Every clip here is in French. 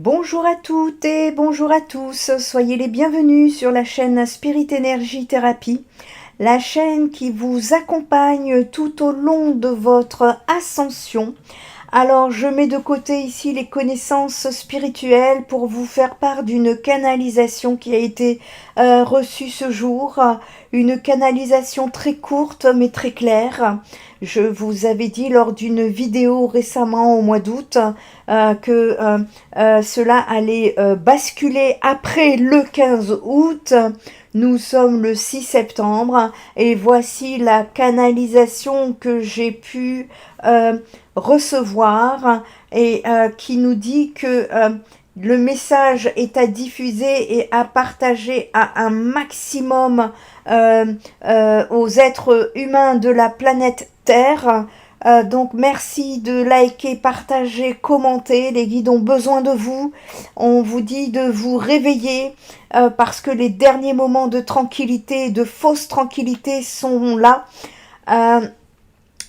Bonjour à toutes et bonjour à tous, soyez les bienvenus sur la chaîne Spirit Energy Thérapie, la chaîne qui vous accompagne tout au long de votre ascension. Alors je mets de côté ici les connaissances spirituelles pour vous faire part d'une canalisation qui a été reçue ce jour, une canalisation très courte mais très claire. Je vous avais dit lors d'une vidéo récemment au mois d'août que cela allait basculer après le 15 août. Nous sommes le 6 septembre et voici la canalisation que j'ai pu recevoir et qui nous dit que le message est à diffuser et à partager à un maximum aux êtres humains de la planète Terre. Donc merci de liker, partager, commenter. Les guides ont besoin de vous. On vous dit de vous réveiller parce que les derniers moments de tranquillité, de fausse tranquillité sont là.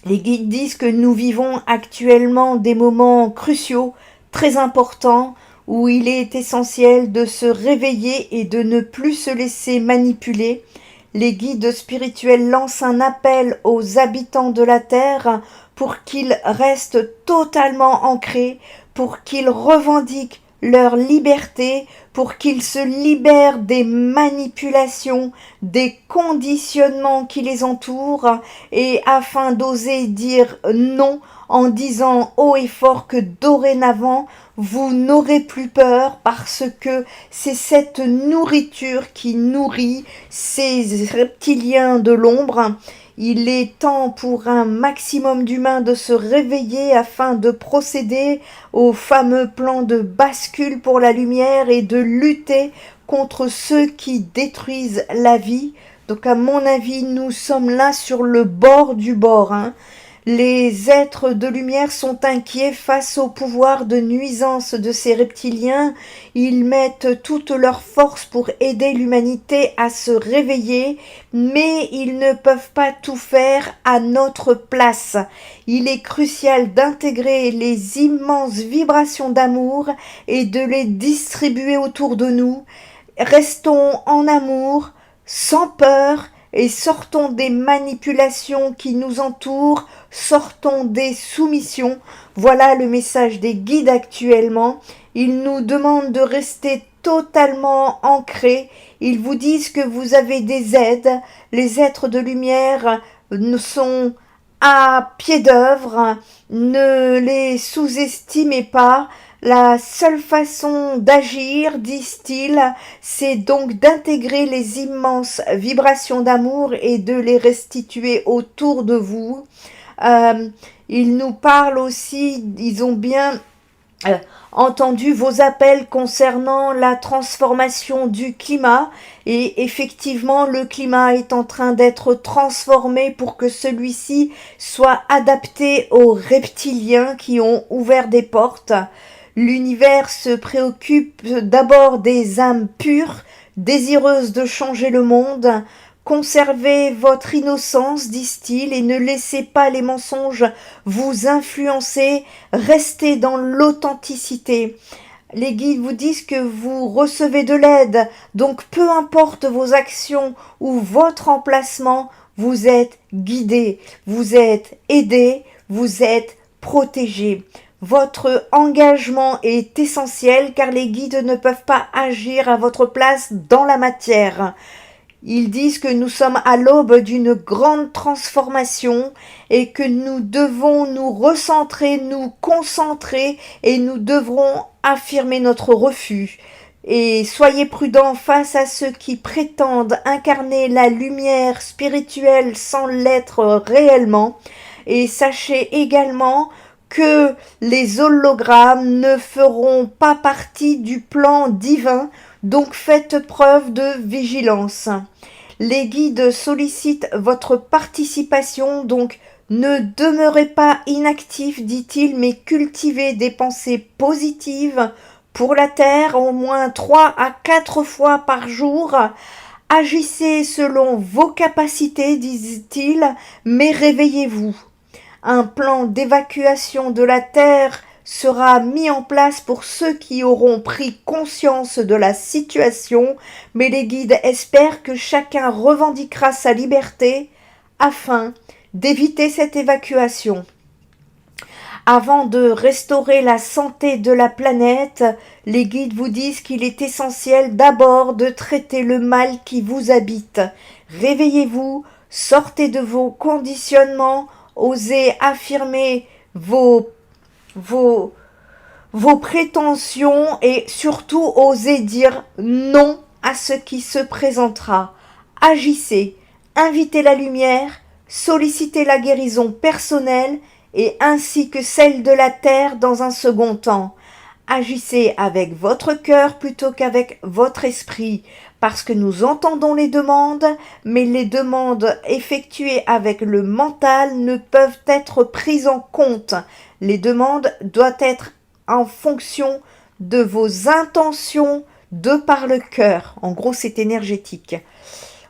Les guides disent que nous vivons actuellement des moments cruciaux, très importants, où il est essentiel de se réveiller et de ne plus se laisser manipuler. Les guides spirituels lancent un appel aux habitants de la Terre pour qu'ils restent totalement ancrés, pour qu'ils revendiquent leur liberté, pour qu'ils se libèrent des manipulations, des conditionnements qui les entourent, et afin d'oser dire non en disant haut et fort que dorénavant, vous n'aurez plus peur parce que c'est cette nourriture qui nourrit ces reptiliens de l'ombre. Il est temps pour un maximum d'humains de se réveiller afin de procéder au fameux plan de bascule pour la lumière et de lutter contre ceux qui détruisent la vie. Donc à mon avis, nous sommes là sur le bord du bord. Les êtres de lumière sont inquiets face au pouvoir de nuisance de ces reptiliens. Ils mettent toute leur force pour aider l'humanité à se réveiller, mais ils ne peuvent pas tout faire à notre place. Il est crucial d'intégrer les immenses vibrations d'amour et de les distribuer autour de nous. Restons en amour, sans peur, et sortons des manipulations qui nous entourent, sortons des soumissions. Voilà le message des guides actuellement. Ils nous demandent de rester totalement ancrés. Ils vous disent que vous avez des aides. Les êtres de lumière sont à pied d'œuvre. Ne les sous-estimez pas. La seule façon d'agir, disent-ils, c'est donc d'intégrer les immenses vibrations d'amour et de les restituer autour de vous. Ils nous parlent aussi, ils ont bien entendu vos appels concernant la transformation du climat et effectivement le climat est en train d'être transformé pour que celui-ci soit adapté aux reptiliens qui ont ouvert des portes. L'univers se préoccupe d'abord des âmes pures, désireuses de changer le monde. Conservez votre innocence, disent-ils, et ne laissez pas les mensonges vous influencer. Restez dans l'authenticité. Les guides vous disent que vous recevez de l'aide, donc peu importe vos actions ou votre emplacement, vous êtes guidé, vous êtes aidé, vous êtes protégé. Votre engagement est essentiel car les guides ne peuvent pas agir à votre place dans la matière. Ils disent que nous sommes à l'aube d'une grande transformation et que nous devons nous recentrer, nous concentrer et nous devrons affirmer notre refus. Et soyez prudents face à ceux qui prétendent incarner la lumière spirituelle sans l'être réellement. Et sachez également que les hologrammes ne feront pas partie du plan divin, donc faites preuve de vigilance. Les guides sollicitent votre participation, donc ne demeurez pas inactifs, dit-il, mais cultivez des pensées positives pour la Terre au moins 3 à 4 fois par jour. Agissez selon vos capacités, disent-ils, mais réveillez-vous. Un plan d'évacuation de la Terre sera mis en place pour ceux qui auront pris conscience de la situation, mais les guides espèrent que chacun revendiquera sa liberté afin d'éviter cette évacuation. Avant de restaurer la santé de la planète, les guides vous disent qu'il est essentiel d'abord de traiter le mal qui vous habite. Réveillez-vous, sortez de vos conditionnements, osez affirmer vos prétentions et surtout osez dire non à ce qui se présentera. Agissez, invitez la lumière, sollicitez la guérison personnelle et ainsi que celle de la terre dans un second temps. Agissez avec votre cœur plutôt qu'avec votre esprit, parce que nous entendons les demandes, mais les demandes effectuées avec le mental ne peuvent être prises en compte. Les demandes doivent être en fonction de vos intentions de par le cœur. En gros, c'est énergétique.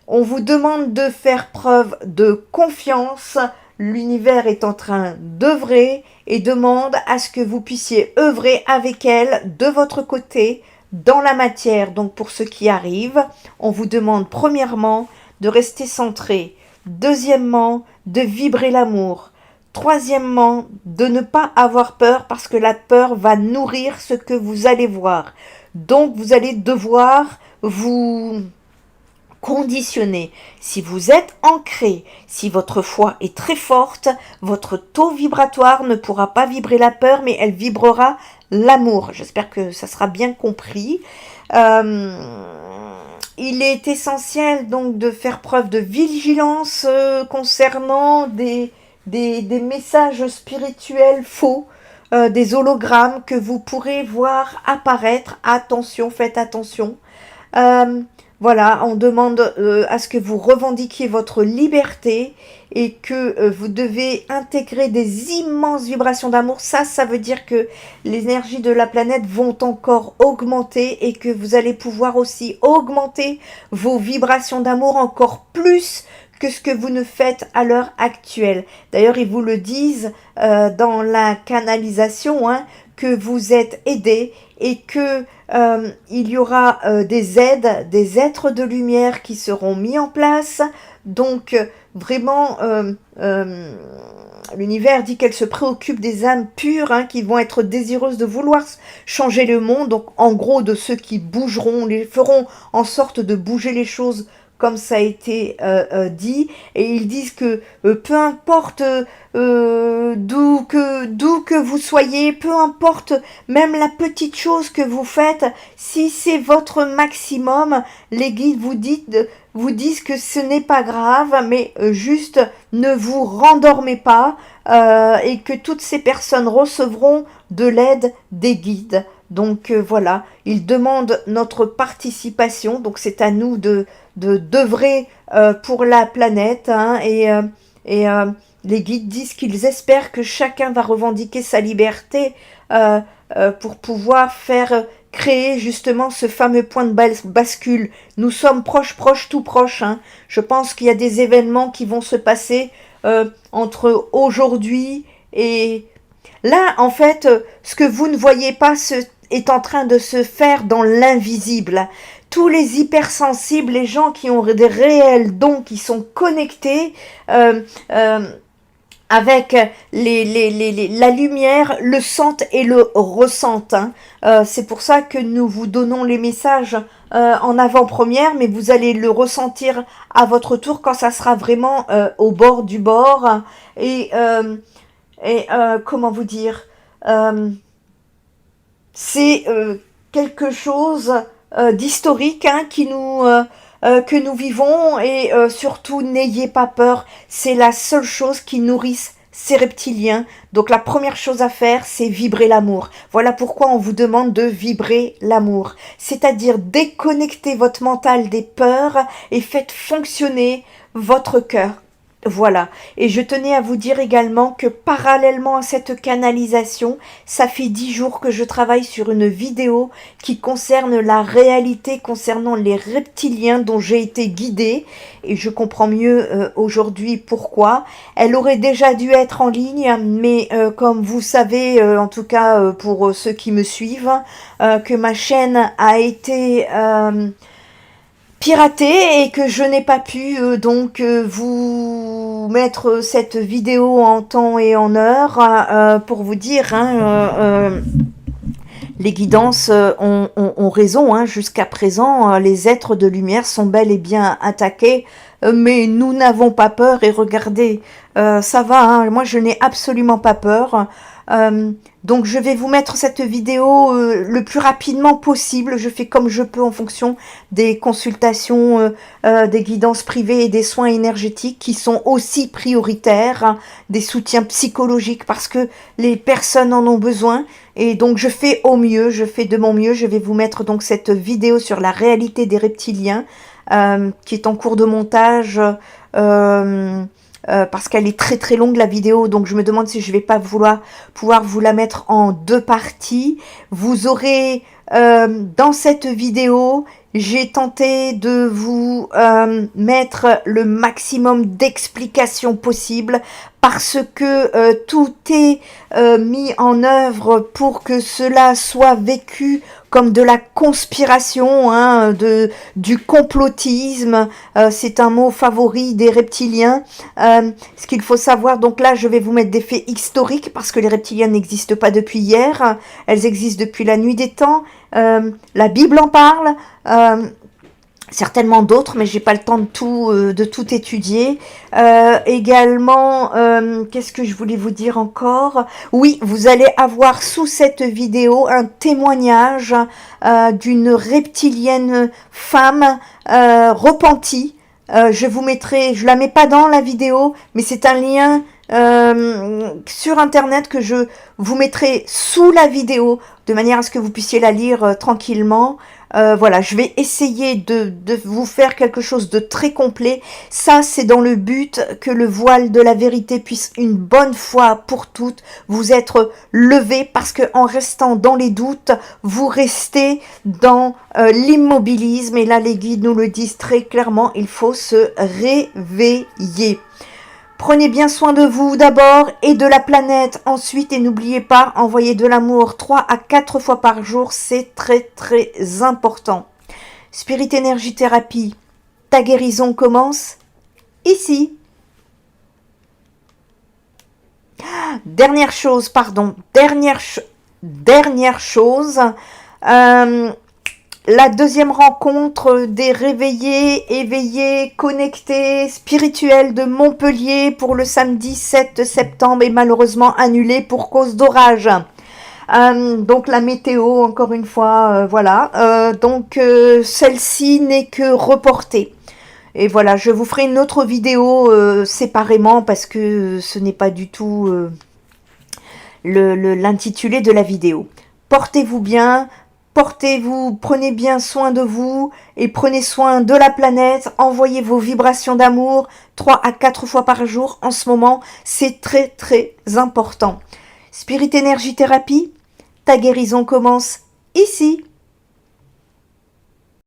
On vous demande de faire preuve de confiance. L'univers est en train d'œuvrer et demande à ce que vous puissiez œuvrer avec elle de votre côté dans la matière. Donc pour ce qui arrive, on vous demande premièrement de rester centré, deuxièmement de vibrer l'amour, troisièmement de ne pas avoir peur parce que la peur va nourrir ce que vous allez voir. Donc vous allez devoir vous conditionné. Si vous êtes ancré, si votre foi est très forte, votre taux vibratoire ne pourra pas vibrer la peur, mais elle vibrera l'amour. J'espère que ça sera bien compris. Il est essentiel donc de faire preuve de vigilance concernant des messages spirituels faux, des hologrammes que vous pourrez voir apparaître. Attention, faites attention. Voilà, on demande à ce que vous revendiquiez votre liberté et que vous devez intégrer des immenses vibrations d'amour. Ça veut dire que les énergies de la planète vont encore augmenter et que vous allez pouvoir aussi augmenter vos vibrations d'amour encore plus que ce que vous ne faites à l'heure actuelle. D'ailleurs, ils vous le disent dans la canalisation, que vous êtes aidés et que il y aura des aides, des êtres de lumière qui seront mis en place. Donc vraiment, l'univers dit qu'elle se préoccupe des âmes pures qui vont être désireuses de vouloir changer le monde. Donc en gros, de ceux qui bougeront, les feront en sorte de bouger les choses comme ça a été dit, et ils disent que peu importe d'où que vous soyez, peu importe même la petite chose que vous faites, si c'est votre maximum, les guides vous disent que ce n'est pas grave, mais juste ne vous rendormez pas et que toutes ces personnes recevront de l'aide des guides. Donc voilà, ils demandent notre participation, donc c'est à nous d'œuvrer pour la planète, et les guides disent qu'ils espèrent que chacun va revendiquer sa liberté pour pouvoir créer justement ce fameux point de bascule. Nous sommes proches, tout proches. Je pense qu'il y a des événements qui vont se passer entre aujourd'hui et... Là, en fait, ce que vous ne voyez pas est en train de se faire dans l'invisible. Tous les hypersensibles, les gens qui ont des réels dons, qui sont connectés avec la lumière, le sentent et le ressentent. C'est pour ça que nous vous donnons les messages en avant-première, mais vous allez le ressentir à votre tour quand ça sera vraiment au bord du bord. Et comment vous dire, c'est quelque chose d'historique que nous vivons, et surtout n'ayez pas peur, c'est la seule chose qui nourrisse ces reptiliens. Donc la première chose à faire, c'est vibrer l'amour. Voilà pourquoi on vous demande de vibrer l'amour, c'est-à-dire déconnecter votre mental des peurs et faites fonctionner votre cœur. Voilà, et je tenais à vous dire également que parallèlement à cette canalisation, ça fait 10 jours que je travaille sur une vidéo qui concerne la réalité concernant les reptiliens dont j'ai été guidée, et je comprends mieux aujourd'hui pourquoi. Elle aurait déjà dû être en ligne, mais comme vous savez, en tout cas pour ceux qui me suivent, que ma chaîne a été piraté et que je n'ai pas pu vous mettre cette vidéo en temps et en heure pour vous dire les guidances ont raison, jusqu'à présent les êtres de lumière sont bel et bien attaqués, mais nous n'avons pas peur et regardez, ça va, moi je n'ai absolument pas peur. Donc je vais vous mettre cette vidéo le plus rapidement possible. Je fais comme je peux en fonction des consultations, des guidances privées et des soins énergétiques qui sont aussi prioritaires, des soutiens psychologiques parce que les personnes en ont besoin. Et donc je fais au mieux, je fais de mon mieux. Je vais vous mettre donc cette vidéo sur la réalité des reptiliens qui est en cours de montage. Parce qu'elle est très très longue la vidéo, donc je me demande si je vais pas pouvoir vous la mettre en 2 parties. Vous aurez dans cette vidéo, j'ai tenté de vous mettre le maximum d'explications possibles parce que tout est mis en œuvre pour que cela soit vécu comme de la conspiration, du complotisme, c'est un mot favori des reptiliens. Ce qu'il faut savoir, donc là je vais vous mettre des faits historiques parce que les reptiliens n'existent pas depuis hier, elles existent depuis la nuit des temps, la Bible en parle, certainement d'autres, mais j'ai pas le temps de tout étudier. Également, qu'est-ce que je voulais vous dire encore? Oui, vous allez avoir sous cette vidéo un témoignage d'une reptilienne femme repentie. Je vous mettrai, je la mets pas dans la vidéo, mais c'est un lien sur internet que je vous mettrai sous la vidéo de manière à ce que vous puissiez la lire tranquillement. Voilà, je vais essayer de vous faire quelque chose de très complet. Ça, c'est dans le but que le voile de la vérité puisse une bonne fois pour toutes vous être levé, parce que en restant dans les doutes, vous restez dans l'immobilisme. Et là, les guides nous le disent très clairement, il faut se réveiller. Prenez bien soin de vous d'abord et de la planète ensuite, et n'oubliez pas, envoyer de l'amour 3 à 4 fois par jour, c'est très très important. Spirit Energy Thérapie, ta guérison commence ici. Dernière chose, la deuxième rencontre des réveillés, éveillés, connectés, spirituels de Montpellier pour le samedi 7 septembre est malheureusement annulée pour cause d'orage. Donc la météo, encore une fois, voilà. Donc celle-ci n'est que reportée. Et voilà, je vous ferai une autre vidéo séparément parce que ce n'est pas du tout l'intitulé de la vidéo. Portez-vous bien. Portez-vous, prenez bien soin de vous et prenez soin de la planète. Envoyez vos vibrations d'amour 3 à 4 fois par jour en ce moment. C'est très très important. Spirit Energy Thérapie, ta guérison commence ici.